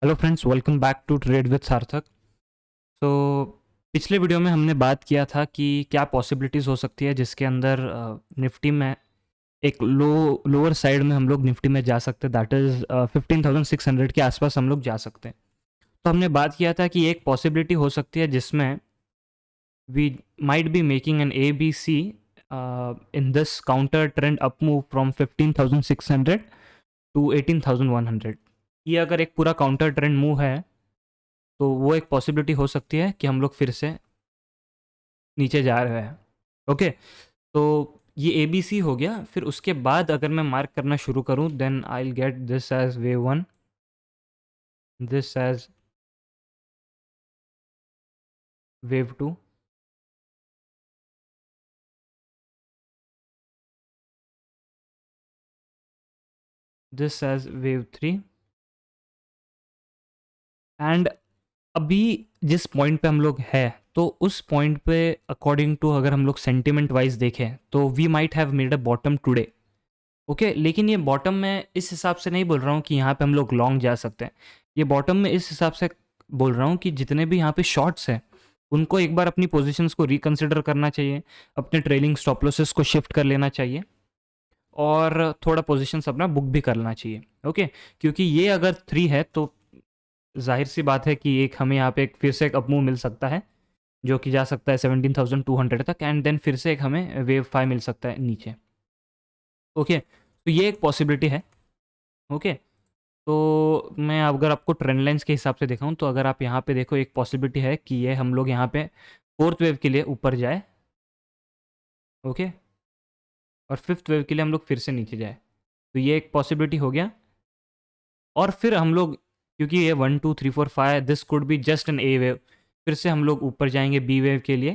Hello friends, welcome back to trade with Sarthak. तो पिछले video में हमने बात किया था कि क्या पॉसिबिलिटीज़ हो सकती है जिसके अंदर निफ्टी में एक लोअर साइड में हम लोग निफ्टी में जा सकते हैं, दैट इज़ 15,600 के आसपास हम लोग जा सकते हैं। तो हमने बात किया था कि एक पॉसिबिलिटी हो सकती है जिसमें we might be making an A B C in this counter trend up move from 15,600 to 18,100। ये अगर एक पूरा काउंटर ट्रेंड मूव है तो वो एक पॉसिबिलिटी हो सकती है कि हम लोग फिर से नीचे जा रहे हैं। ओके, तो ये ए बी सी हो गया। फिर उसके बाद अगर मैं मार्क करना शुरू करूं, then I will get this as wave one, this as wave two, this as wave three. And अभी जिस पॉइंट पे हम लोग है, तो उस पॉइंट पे अकॉर्डिंग टू अगर हम लोग सेंटिमेंट वाइज देखें तो we might have made a bottom today. Okay, लेकिन ये बॉटम मैं इस हिसाब से नहीं बोल रहा हूँ कि यहाँ पे हम लोग लॉन्ग जा सकते हैं। ये बॉटम में इस हिसाब से बोल रहा हूँ कि जितने भी यहाँ पे शॉर्ट्स हैं उनको एक बार अपनी पोजीशंस को रिकंसिडर करना चाहिए, अपने ट्रेलिंग स्टॉप लॉसेस को शिफ्ट कर लेना चाहिए और थोड़ा पोजीशंस अपना बुक भी करना चाहिए। ओके, क्योंकि ये अगर थ्री है तो जाहिर सी बात है कि एक हमें यहाँ पे एक फिर से एक अपमूव मिल सकता है जो कि जा सकता है 17,200 तक, एंड देन फिर से एक हमें वेव 5 मिल सकता है नीचे। ओके, तो ये एक पॉसिबिलिटी है। ओके, तो मैं अगर आपको ट्रेंड लाइन्स के हिसाब से दिखाऊं तो अगर आप यहाँ पे देखो, एक पॉसिबिलिटी है कि ये हम लोग यहाँ पे फोर्थ वेव के लिए ऊपर जाए। ओके, और फिफ्थ वेव के लिए हम लोग फिर से नीचे जाए, तो ये एक पॉसिबिलिटी हो गया। और फिर हम लोग, क्योंकि ये 1 2 3 4 5, this could be just an A wave, फिर से हम लोग ऊपर जाएंगे बी वेव के लिए,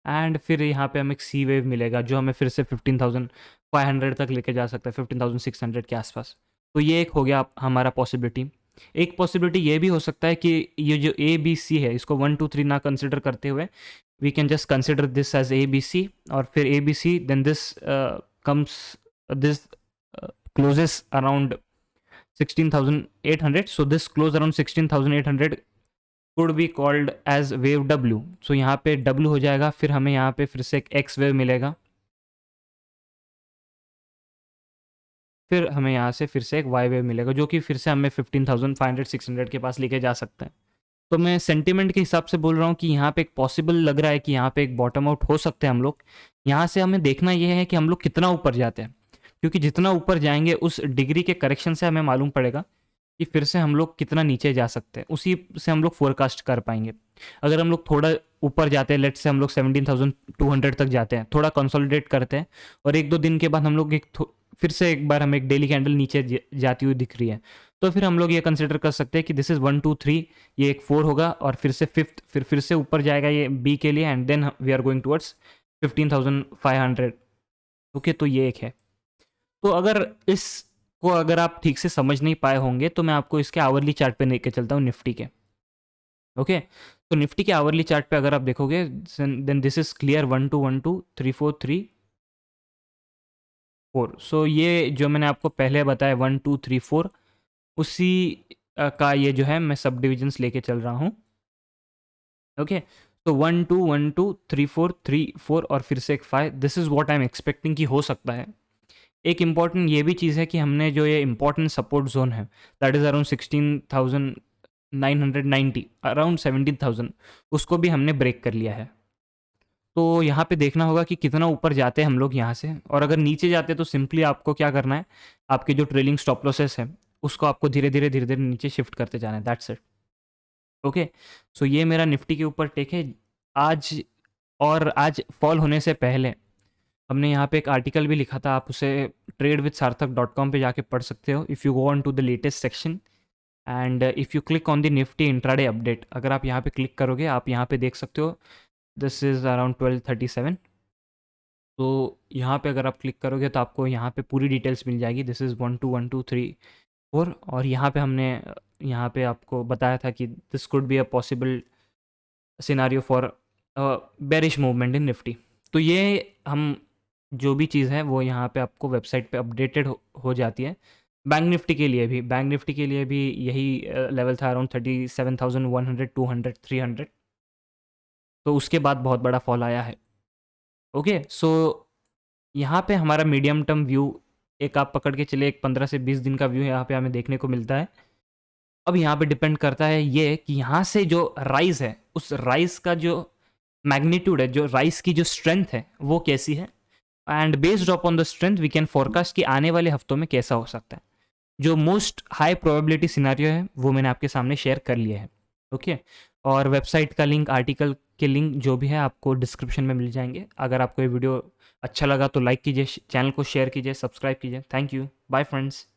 एंड फिर यहाँ पे हमें एक सी वेव मिलेगा जो हमें फिर से 15,500 तक लेके जा सकता है, 15,600 के आसपास। तो ये एक हो गया हमारा पॉसिबिलिटी। एक पॉसिबिलिटी ये भी हो सकता है कि ये जो ए बी सी है इसको 1 2 3 ना कंसिडर करते हुए we can just consider this as A B C, और फिर A B C then this comes, this closes around 16,800, so this close around 16,800 could be called as wave W। so यहाँ पे W हो जाएगा, फिर हमें यहाँ पे फिर से एक X वेव मिलेगा, फिर हमें यहाँ से फिर से एक Y वेव मिलेगा जो कि फिर से हमें 15,500 600 के पास लेके जा सकता है। तो मैं सेंटिमेंट के हिसाब से बोल रहा हूँ कि यहाँ पे एक पॉसिबल लग रहा है कि यहाँ पे एक बॉटम आउट हो सकते हैं हम लोग। यहाँ से हमें देखना यह है कि हम लोग कितना ऊपर जाते हैं, क्योंकि जितना ऊपर जाएंगे उस डिग्री के करेक्शन से हमें मालूम पड़ेगा कि फिर से हम लोग कितना नीचे जा सकते हैं, उसी से हम लोग फोरकास्ट कर पाएंगे। अगर हम लोग थोड़ा ऊपर जाते हैं, लेट से हम लोग 17,200 तक जाते हैं, थोड़ा कंसोलिडेट करते हैं, और एक दो दिन के बाद हम लोग फिर से एक बार हमें एक डेली कैंडल नीचे जाती हुई दिख रही है, तो फिर हम लोग ये कंसिडर कर सकते हैं कि दिस इज़ 1 2 3, ये एक 4 होगा, और फिर से फिफ्थ, फिर से ऊपर जाएगा ये बी के लिए, and then we are going towards 15,500। Okay, तो ये एक है। तो अगर इसको अगर आप ठीक से समझ नहीं पाए होंगे तो मैं आपको इसके आवरली चार्ट पे लेके चलता हूँ, निफ्टी के। ओके, तो निफ्टी के आवरली चार्ट पे अगर आप देखोगे, देन दिस इज क्लियर 1 2 1 2 3 4 3 4। सो ये जो मैंने आपको पहले बताया 1 2 3 4, उसी का ये जो है मैं सब डिविजन्स लेके चल रहा हूँ। ओके, तो 1 2 1 2 3 4 3 4 और फिर से एक 5, this is what I am expecting कि हो सकता है। एक इम्पॉर्टेंट ये भी चीज़ है कि हमने जो ये इम्पॉर्टेंट सपोर्ट जोन है, दैट इज़ अराउंड 16,990, अराउंड 17,000, उसको भी हमने ब्रेक कर लिया है। तो यहाँ पे देखना होगा कि कितना ऊपर जाते हैं हम लोग यहाँ से, और अगर नीचे जाते हैं तो सिंपली आपको क्या करना है, आपके जो ट्रेलिंग स्टॉप लॉसेस है उसको आपको धीरे धीरे नीचे शिफ्ट करते जाना है, दैट्स इट। ओके, सो ये मेरा निफ्टी के ऊपर टेक है आज। और आज फॉल होने से पहले हमने यहाँ पे एक आर्टिकल भी लिखा था, आप उसे tradewithsarthak.com पे जाके पढ़ सकते हो, if you go on to the latest section and if you click on the Nifty intraday update. अगर आप यहाँ पे क्लिक करोगे, आप यहाँ पे देख सकते हो दिस इज़ अराउंड 12:37। तो यहाँ पे अगर आप क्लिक करोगे तो आपको यहाँ पे पूरी डिटेल्स मिल जाएगी, दिस इज़ 1 2 1 2 3 4। और यहाँ पे हमने यहाँ पे आपको बताया था कि this could be a possible scenario for bearish movement in Nifty. तो ये हम जो भी चीज़ है वो यहाँ पे आपको वेबसाइट पे अपडेटेड हो जाती है, बैंक निफ्टी के लिए भी यही लेवल था, अराउंड 37,100, 200, 300। तो उसके बाद बहुत बड़ा फॉल आया है। ओके, सो यहाँ पे हमारा मीडियम टर्म व्यू, एक आप पकड़ के चले, एक 15 से 20 दिन का व्यू यहाँ पे हमें देखने को मिलता है। अब यहाँ पे डिपेंड करता है ये कि यहाँ से जो राइज है, उस राइज का जो मैग्नीट्यूड है, जो राइज की जो स्ट्रेंथ है वो कैसी है, and based upon the strength we can forecast कि आने वाले हफ्तों में कैसा हो सकता है। जो मोस्ट हाई प्रोबेबिलिटी सिनारियो है वो मैंने आपके सामने शेयर कर लिया है। ओके, और वेबसाइट का लिंक, आर्टिकल के लिंक जो भी है आपको डिस्क्रिप्शन में मिल जाएंगे। अगर आपको ये वीडियो अच्छा लगा तो लाइक कीजिए, चैनल को शेयर कीजिए, सब्सक्राइब कीजिए। Thank you, bye friends.